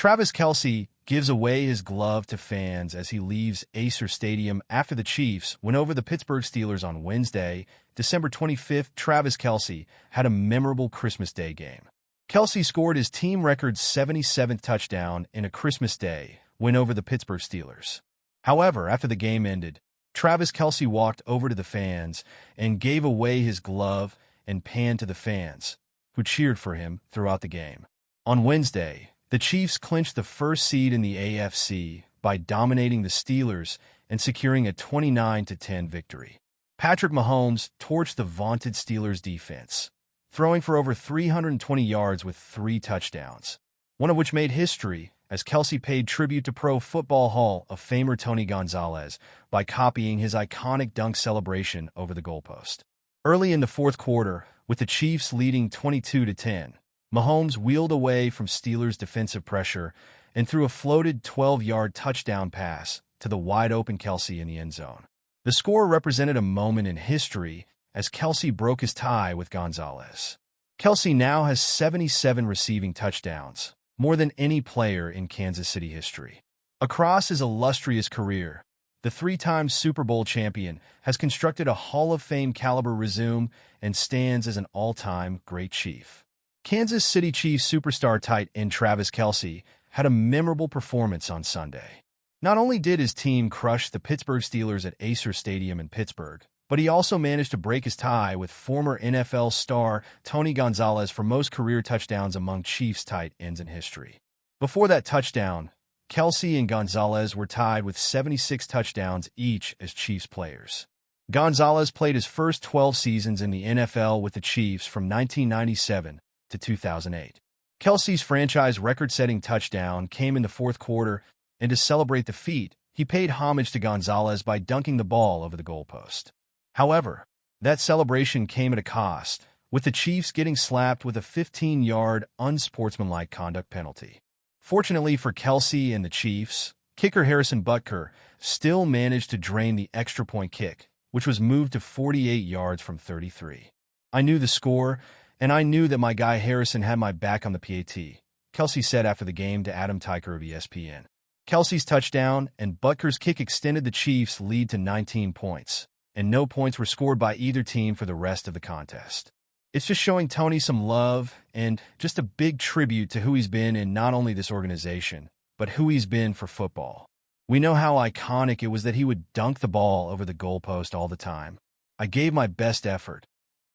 Travis Kelce gives away his glove to fans as he leaves Acrisure Stadium after the Chiefs win over the Pittsburgh Steelers on Wednesday, December 25th. Travis Kelce had a memorable Christmas Day game. Kelce scored his team record 77th touchdown in a Christmas Day win over the Pittsburgh Steelers. However, after the game ended, Travis Kelce walked over to the fans and gave away his glove and panned to the fans, who cheered for him throughout the game. On Wednesday, the Chiefs clinched the first seed in the AFC by dominating the Steelers and securing a 29-10 victory. Patrick Mahomes torched the vaunted Steelers defense, throwing for over 320 yards with 3 touchdowns, one of which made history as Kelce paid tribute to Pro Football Hall of Famer Tony Gonzalez by copying his iconic dunk celebration over the goalpost. Early in the fourth quarter, with the Chiefs leading 22-10, Mahomes wheeled away from Steelers' defensive pressure and threw a floated 12-yard touchdown pass to the wide-open Kelce in the end zone. The score represented a moment in history as Kelce broke his tie with Gonzalez. Kelce now has 77 receiving touchdowns, more than any player in Kansas City history. Across his illustrious career, the 3-time Super Bowl champion has constructed a Hall of Fame caliber resume and stands as an all-time great Chief. Kansas City Chiefs superstar tight end Travis Kelce had a memorable performance on Sunday. Not only did his team crush the Pittsburgh Steelers at Acrisure Stadium in Pittsburgh, but he also managed to break his tie with former NFL star Tony Gonzalez for most career touchdowns among Chiefs tight ends in history. Before that touchdown, Kelce and Gonzalez were tied with 76 touchdowns each as Chiefs players. Gonzalez played his first 12 seasons in the NFL with the Chiefs from 1997 to 2008. Kelce's franchise record-setting touchdown came in the fourth quarter, and to celebrate the feat, he paid homage to Gonzalez by dunking the ball over the goalpost. However, that celebration came at a cost, with the Chiefs getting slapped with a 15-yard unsportsmanlike conduct penalty. Fortunately for Kelce and the Chiefs, kicker Harrison Butker still managed to drain the extra point kick, which was moved to 48 yards from 33. I knew the score, and I knew that my guy Harrison had my back on the PAT, Kelce said after the game to Adam Teicher of ESPN. Kelce's touchdown and Butker's kick extended the Chiefs' lead to 19 points, and no points were scored by either team for the rest of the contest. It's just showing Tony some love and just a big tribute to who he's been in not only this organization, but who he's been for football. We know how iconic it was that he would dunk the ball over the goalpost all the time. I gave my best effort.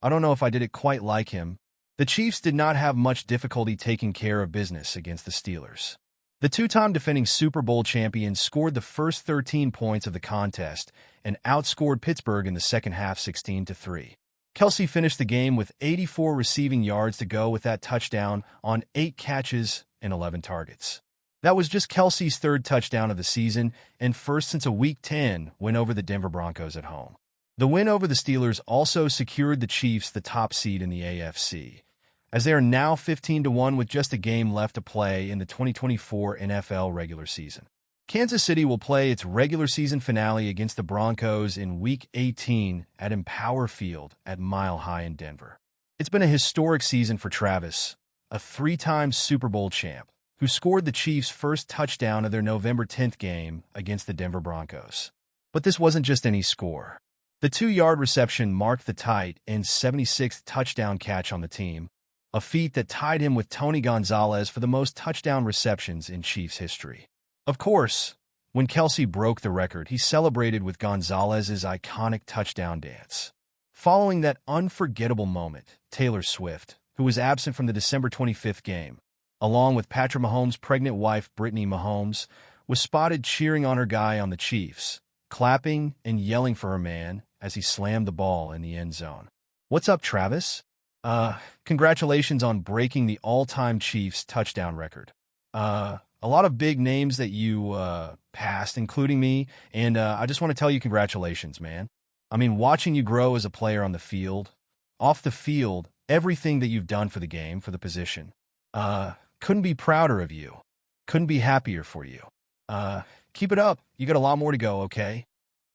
I don't know if I did it quite like him. The Chiefs did not have much difficulty taking care of business against the Steelers. The 2-time defending Super Bowl champions scored the first 13 points of the contest and outscored Pittsburgh in the second half 16-3. Kelce finished the game with 84 receiving yards to go with that touchdown on 8 catches and 11 targets. That was just Kelce's 3rd touchdown of the season and first since a Week 10 win over the Denver Broncos at home. The win over the Steelers also secured the Chiefs the top seed in the AFC, as they are now 15-1 with just a game left to play in the 2024 NFL regular season. Kansas City will play its regular season finale against the Broncos in Week 18 at Empower Field at Mile High in Denver. It's been a historic season for Travis, a 3-time Super Bowl champ, who scored the Chiefs' first touchdown of their November 10th game against the Denver Broncos. But this wasn't just any score. The 2-yard reception marked the tight end's 76th touchdown catch on the team, a feat that tied him with Tony Gonzalez for the most touchdown receptions in Chiefs history. Of course, when Kelce broke the record, he celebrated with Gonzalez's iconic touchdown dance. Following that unforgettable moment, Taylor Swift, who was absent from the December 25th game, along with Patrick Mahomes' pregnant wife Brittany Mahomes, was spotted cheering on her guy on the Chiefs, clapping and yelling for her man as he slammed the ball in the end zone. "What's up, Travis? Congratulations on breaking the all-time Chiefs touchdown record. A lot of big names that you passed, including me, and I just want to tell you congratulations, man. I mean, watching you grow as a player on the field, off the field, everything that you've done for the game, for the position. Couldn't be prouder of you. Couldn't be happier for you. Keep it up. You got a lot more to go, okay?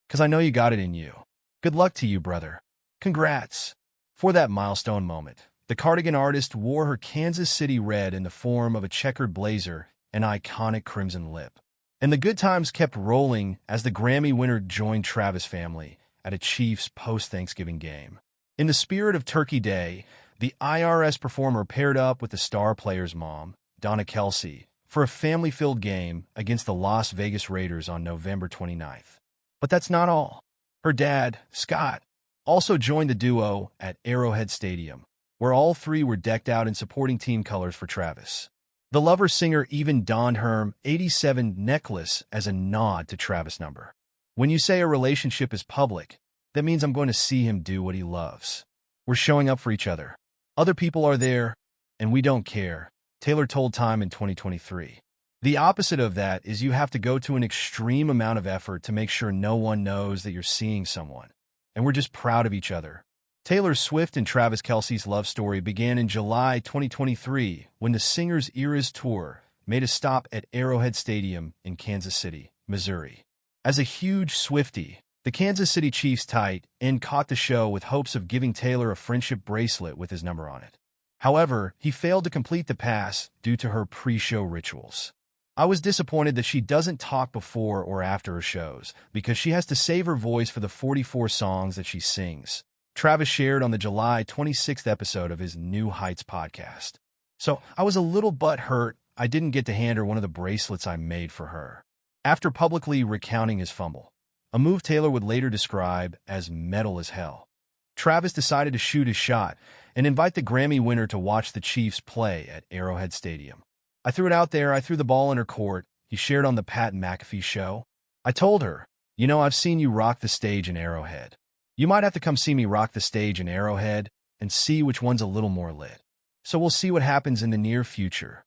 Because I know you got it in you. Good luck to you, brother. Congrats." For that milestone moment, the cardigan artist wore her Kansas City red in the form of a checkered blazer an iconic crimson lip. And the good times kept rolling as the Grammy winner joined Travis' family at a Chiefs post-Thanksgiving game. In the spirit of Turkey Day, the IRS performer paired up with the star player's mom, Donna Kelce, for a family-filled game against the Las Vegas Raiders on November 29th. But that's not all. Her dad, Scott, also joined the duo at Arrowhead Stadium, where all three were decked out in supporting team colors for Travis. The Lover singer even donned her 87 necklace as a nod to Travis' number. When you say a relationship is public, that means I'm going to see him do what he loves. We're showing up for each other. Other people are there, and we don't care, Taylor told Time in 2023. The opposite of that is you have to go to an extreme amount of effort to make sure no one knows that you're seeing someone. And we're just proud of each other. Taylor Swift and Travis Kelce's love story began in July 2023 when the singer's Eras tour made a stop at Arrowhead Stadium in Kansas City, Missouri. As a huge Swiftie, the Kansas City Chiefs tight end caught the show with hopes of giving Taylor a friendship bracelet with his number on it. However, he failed to complete the pass due to her pre-show rituals. I was disappointed that she doesn't talk before or after her shows because she has to save her voice for the 44 songs that she sings, Travis shared on the July 26th episode of his New Heights podcast. So I was a little butthurt I didn't get to hand her one of the bracelets I made for her. After publicly recounting his fumble, a move Taylor would later describe as metal as hell, Travis decided to shoot his shot and invite the Grammy winner to watch the Chiefs play at Arrowhead Stadium. I threw it out there, I threw the ball in her court, he shared on the Pat McAfee show. I told her, I've seen you rock the stage in Arrowhead. You might have to come see me rock the stage in Arrowhead and see which one's a little more lit. So we'll see what happens in the near future.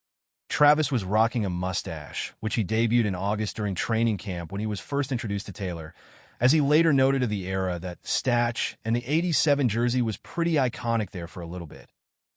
Travis was rocking a mustache, which he debuted in August during training camp when he was first introduced to Taylor, as he later noted of the era that Statch and the 87 jersey was pretty iconic there for a little bit.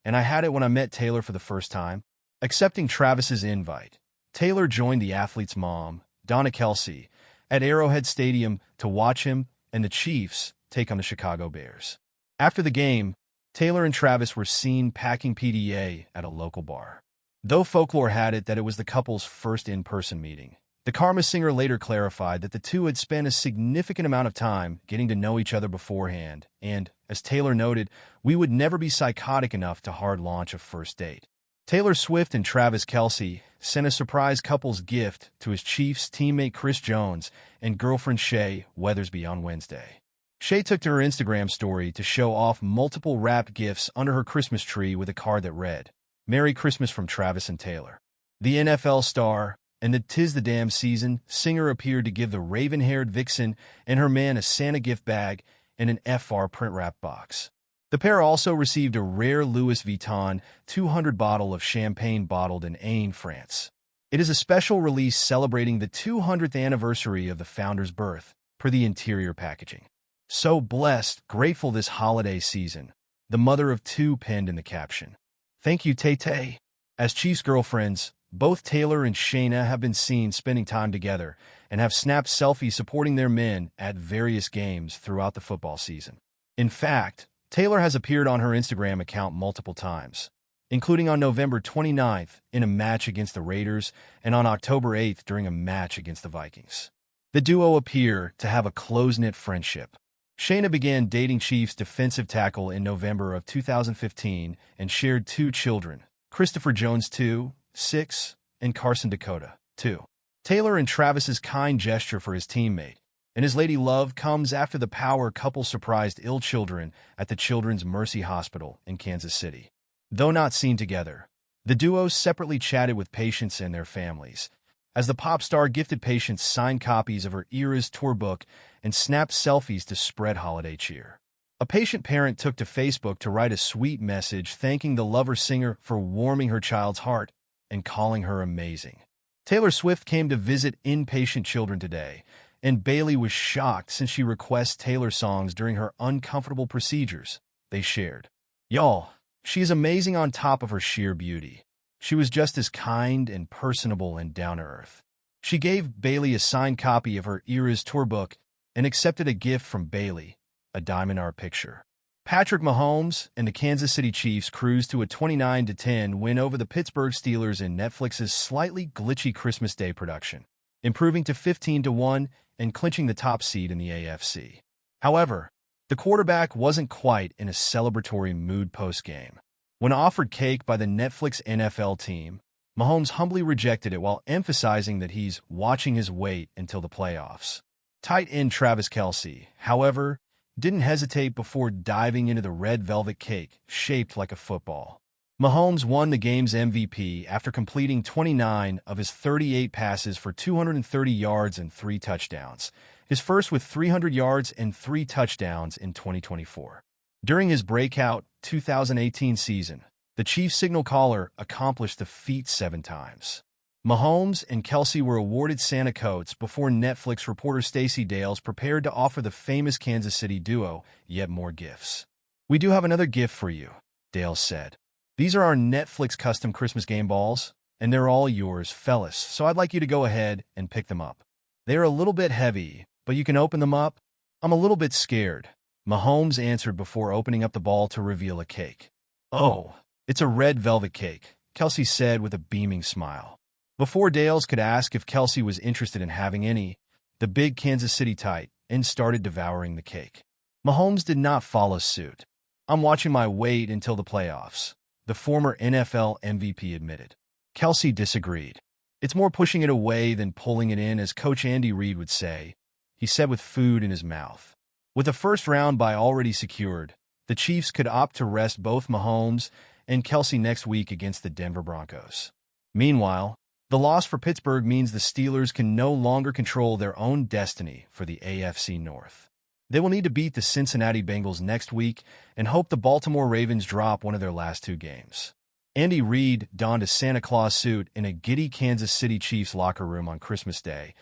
And I had it when I met Taylor for the first time. Accepting Travis's invite, Taylor joined the athlete's mom, Donna Kelce, at Arrowhead Stadium to watch him and the Chiefs take on the Chicago Bears. After the game, Taylor and Travis were seen packing PDA at a local bar. Though folklore had it that it was the couple's first in-person meeting, the Karma singer later clarified that the two had spent a significant amount of time getting to know each other beforehand, and, as Taylor noted, we would never be psychotic enough to hard launch a first date. Taylor Swift and Travis Kelce sent a surprise couple's gift to his Chiefs teammate Chris Jones and girlfriend Shay Weathersby on Wednesday. Shay took to her Instagram story to show off multiple wrapped gifts under her Christmas tree with a card that read, "Merry Christmas from Travis and Taylor." The NFL star and the "'Tis the Damn Season" singer appeared to give the raven-haired vixen and her man a Santa gift bag and an FR print wrap box. The pair also received a rare Louis Vuitton 200 bottle of champagne bottled in Ain, France. It is a special release celebrating the 200th anniversary of the founder's birth, per the interior packaging. "So blessed, grateful this holiday season," the mother of two penned in the caption. "Thank you, Tay-Tay." As Chiefs girlfriends, both Taylor and Shayna have been seen spending time together and have snapped selfies supporting their men at various games throughout the football season. In fact, Taylor has appeared on her Instagram account multiple times, including on November 29th in a match against the Raiders and on October 8th during a match against the Vikings. The duo appear to have a close-knit friendship. Shayna began dating Chiefs defensive tackle in November of 2015 and shared two children, Christopher Jones 2, 6, and Carson Dakota, 2. Taylor and Travis's kind gesture for his teammate and his lady love comes after the power couple surprised ill children at the Children's Mercy Hospital in Kansas City. Though not seen together, the duo separately chatted with patients and their families, as the pop star gifted patients signed copies of her Eras tour book and snapped selfies to spread holiday cheer. A patient parent took to Facebook to write a sweet message thanking the Lover singer for warming her child's heart and calling her amazing. Taylor Swift came to visit inpatient children today, and Bailey was shocked since she requests Taylor songs during her uncomfortable procedures, they shared. "Y'all, she is amazing on top of her sheer beauty. She was just as kind and personable and down-to-earth." She gave Bailey a signed copy of her Eras tour book and accepted a gift from Bailey, a diamond art picture. Patrick Mahomes and the Kansas City Chiefs cruised to a 29-10 win over the Pittsburgh Steelers in Netflix's slightly glitchy Christmas Day production, improving to 15-1 and clinching the top seed in the AFC. However, the quarterback wasn't quite in a celebratory mood post-game. When offered cake by the Netflix NFL team, Mahomes humbly rejected it while emphasizing that he's watching his weight until the playoffs. Tight end Travis Kelce, however, didn't hesitate before diving into the red velvet cake shaped like a football. Mahomes won the game's MVP after completing 29 of his 38 passes for 230 yards and 3 touchdowns, his first with 300 yards and 3 touchdowns in 2024. During his breakout 2018 season, the Chiefs signal caller accomplished the feat 7 times. Mahomes and Kelce were awarded Santa coats before Netflix reporter Stacey Dales prepared to offer the famous Kansas City duo yet more gifts. "We do have another gift for you," Dales said. "These are our Netflix custom Christmas game balls, and they're all yours, fellas, so I'd like you to go ahead and pick them up. They're a little bit heavy, but you can open them up." "I'm a little bit scared," Mahomes answered before opening up the ball to reveal a cake. "Oh, it's a red velvet cake," Kelce said with a beaming smile. Before Dales could ask if Kelce was interested in having any, the big Kansas City tight end started devouring the cake. Mahomes did not follow suit. "I'm watching my weight until the playoffs," the former NFL MVP admitted. Kelce disagreed. "It's more pushing it away than pulling it in, as Coach Andy Reid would say," he said with food in his mouth. With a first-round bye already secured, the Chiefs could opt to rest both Mahomes and Kelce next week against the Denver Broncos. Meanwhile, the loss for Pittsburgh means the Steelers can no longer control their own destiny for the AFC North. They will need to beat the Cincinnati Bengals next week and hope the Baltimore Ravens drop one of their last 2 games. Andy Reid donned a Santa Claus suit in a giddy Kansas City Chiefs locker room on Christmas Day,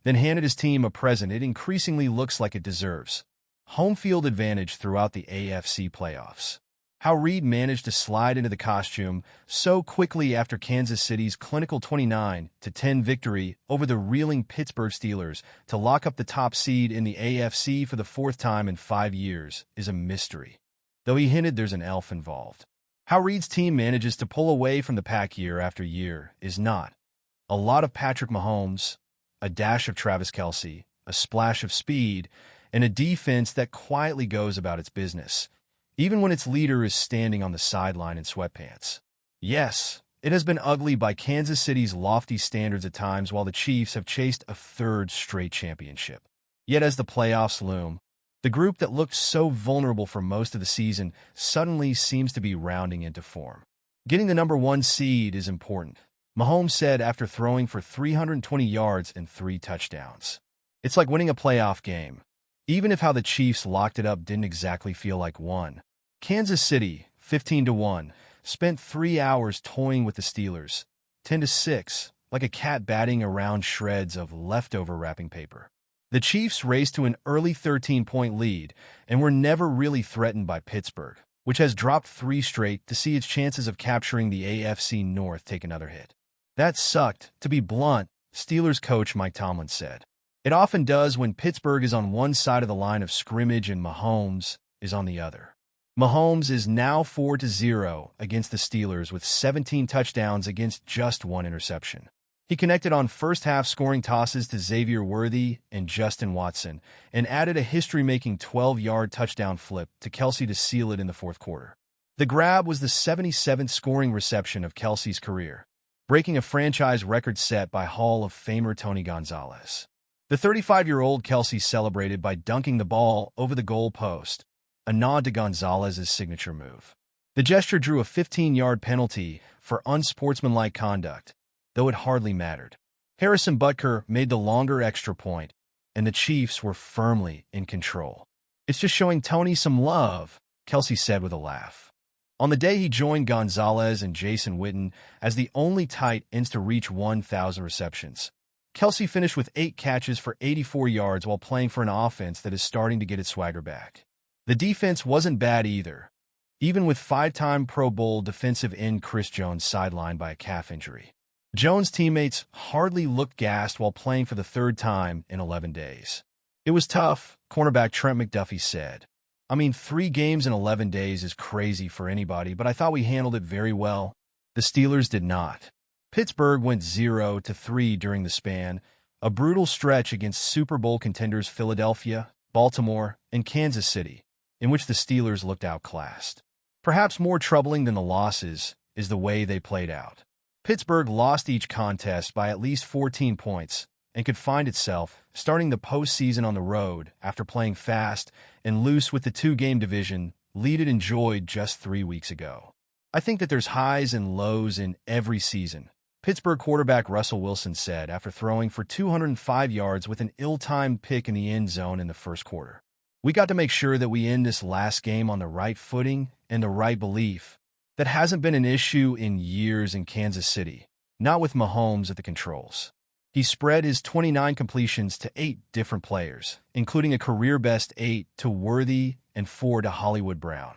then handed his team a present it increasingly looks like it deserves: home field advantage throughout the AFC playoffs. How Reid managed to slide into the costume so quickly after Kansas City's clinical 29-10 victory over the reeling Pittsburgh Steelers to lock up the top seed in the AFC for the 4th time in 5 years is a mystery, though he hinted there's an elf involved. How Reid's team manages to pull away from the pack year after year is not. A lot of Patrick Mahomes, a dash of Travis Kelce, a splash of speed, and a defense that quietly goes about its business, even when its leader is standing on the sideline in sweatpants. Yes, it has been ugly by Kansas City's lofty standards at times, while the Chiefs have chased a 3rd straight championship. Yet as the playoffs loom, the group that looked so vulnerable for most of the season suddenly seems to be rounding into form. "Getting the number 1 seed is important," Mahomes said after throwing for 320 yards and 3 touchdowns. "It's like winning a playoff game, even if how the Chiefs locked it up didn't exactly feel like one." Kansas City, 15-1, spent 3 hours toying with the Steelers, 10-6, like a cat batting around shreds of leftover wrapping paper. The Chiefs raced to an early 13-point lead and were never really threatened by Pittsburgh, which has dropped 3 straight to see its chances of capturing the AFC North take another hit. "That sucked, to be blunt," Steelers coach Mike Tomlin said. "It often does when Pittsburgh is on one side of the line of scrimmage and Mahomes is on the other." Mahomes is now 4-0 against the Steelers with 17 touchdowns against just 1 interception. He connected on first-half scoring tosses to Xavier Worthy and Justin Watson and added a history-making 12-yard touchdown flip to Kelce to seal it in the 4th quarter. The grab was the 77th scoring reception of Kelce's career, breaking a franchise record set by Hall of Famer Tony Gonzalez. The 35-year-old Kelce celebrated by dunking the ball over the goal post, a nod to Gonzalez's signature move. The gesture drew a 15-yard penalty for unsportsmanlike conduct, though it hardly mattered. Harrison Butker made the longer extra point, and the Chiefs were firmly in control. "It's just showing Tony some love," Kelce said with a laugh. On the day he joined Gonzalez and Jason Witten as the only tight ends to reach 1,000 receptions. Kelce finished with 8 catches for 84 yards while playing for an offense that is starting to get its swagger back. The defense wasn't bad either, even with 5-time Pro Bowl defensive end Chris Jones sidelined by a calf injury. Jones' teammates hardly looked gassed while playing for the 3rd time in 11 days. "It was tough," cornerback Trent McDuffie said. I mean, 3 games in 11 days is crazy for anybody, but I thought we handled it very well. The Steelers did not. Pittsburgh went 0-3 during the span, a brutal stretch against Super Bowl contenders Philadelphia, Baltimore, and Kansas City, in which the Steelers looked outclassed. Perhaps more troubling than the losses is the way they played out. Pittsburgh lost each contest by at least 14 points and could find itself starting the postseason on the road after playing fast and loose with the 2-game division lead it enjoyed just 3 weeks ago. I think that there's highs and lows in every season, Pittsburgh quarterback Russell Wilson said after throwing for 205 yards with an ill-timed pick in the end zone in the first quarter. We got to make sure that we end this last game on the right footing and the right belief. That hasn't been an issue in years in Kansas City, not with Mahomes at the controls. He spread his 29 completions to 8 different players, including a career-best 8 to Worthy and 4 to Hollywood Brown,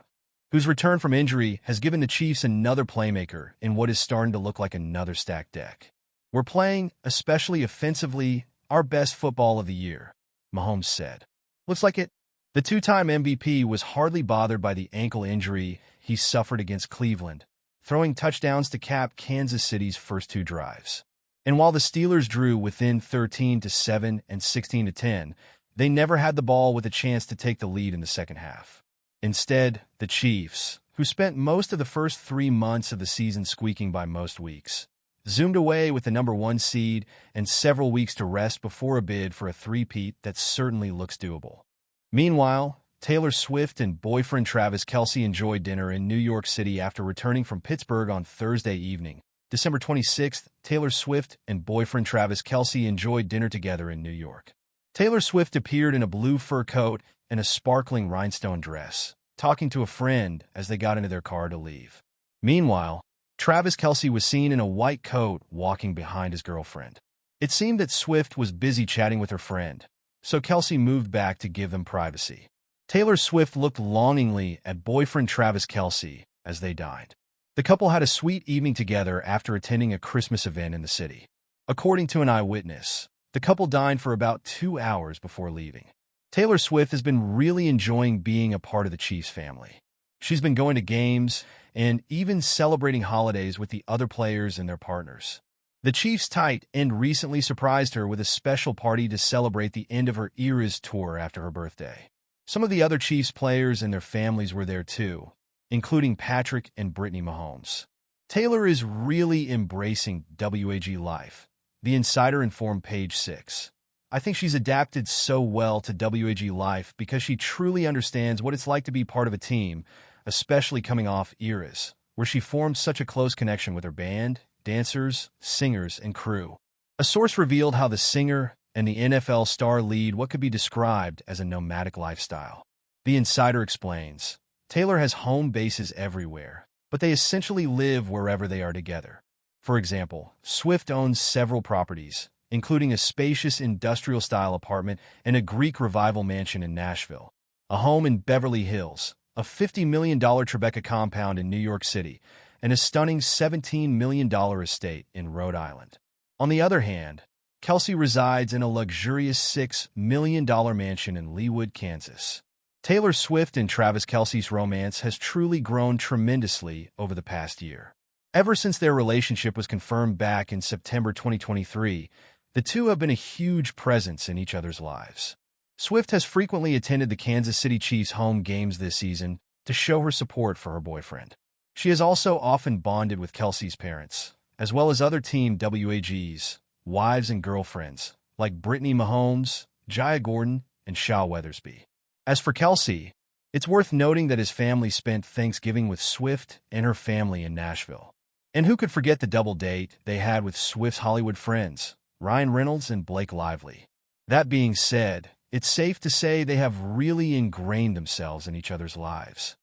whose return from injury has given the Chiefs another playmaker in what is starting to look like another stacked deck. We're playing, especially offensively, our best football of the year, Mahomes said. Looks like it. The 2-time MVP was hardly bothered by the ankle injury he suffered against Cleveland, throwing touchdowns to cap Kansas City's first 2 drives. And while the Steelers drew within 13-7 and 16-10, they never had the ball with a chance to take the lead in the second half. Instead, the Chiefs, who spent most of the first 3 months of the season squeaking by most weeks, zoomed away with the number 1 seed and several weeks to rest before a bid for a three-peat that certainly looks doable. Meanwhile, Taylor Swift and boyfriend Travis Kelce enjoyed dinner in New York City after returning from Pittsburgh on Thursday evening. December 26th, Taylor Swift and boyfriend Travis Kelce enjoyed dinner together in New York. Taylor Swift appeared in a blue fur coat and a sparkling rhinestone dress, talking to a friend as they got into their car to leave. Meanwhile, Travis Kelce was seen in a white coat walking behind his girlfriend. It seemed that Swift was busy chatting with her friend, so Kelce moved back to give them privacy. Taylor Swift looked longingly at boyfriend Travis Kelce as they dined. The couple had a sweet evening together after attending a Christmas event in the city. According to an eyewitness, the couple dined for about 2 hours before leaving. Taylor Swift has been really enjoying being a part of the Chiefs family. She's been going to games and even celebrating holidays with the other players and their partners. The Chiefs tight end recently surprised her with a special party to celebrate the end of her Eras tour after her birthday. Some of the other Chiefs players and their families were there too, including Patrick and Brittany Mahomes. Taylor is really embracing WAG life, the insider informed Page 6. I think she's adapted so well to WAG life because she truly understands what it's like to be part of a team, especially coming off Eras, where she formed such a close connection with her band, dancers, singers, and crew. A source revealed how the singer and the NFL star lead what could be described as a nomadic lifestyle. The insider explains, Taylor has home bases everywhere, but they essentially live wherever they are together. For example, Swift owns several properties, including a spacious industrial-style apartment and a Greek revival mansion in Nashville, a home in Beverly Hills, a $50 million Tribeca compound in New York City, and a stunning $17 million estate in Rhode Island. On the other hand, Kelce resides in a luxurious $6 million mansion in Leawood, Kansas. Taylor Swift and Travis Kelce's romance has truly grown tremendously over the past year. Ever since their relationship was confirmed back in September 2023, the two have been a huge presence in each other's lives. Swift has frequently attended the Kansas City Chiefs' home games this season to show her support for her boyfriend. She has also often bonded with Kelce's parents, as well as other Team WAG's wives and girlfriends, like Brittany Mahomes, Jaya Gordon, and Shaw Weathersby. As for Kelce, it's worth noting that his family spent Thanksgiving with Swift and her family in Nashville. And who could forget the double date they had with Swift's Hollywood friends, Ryan Reynolds and Blake Lively. That being said, it's safe to say they have really ingrained themselves in each other's lives.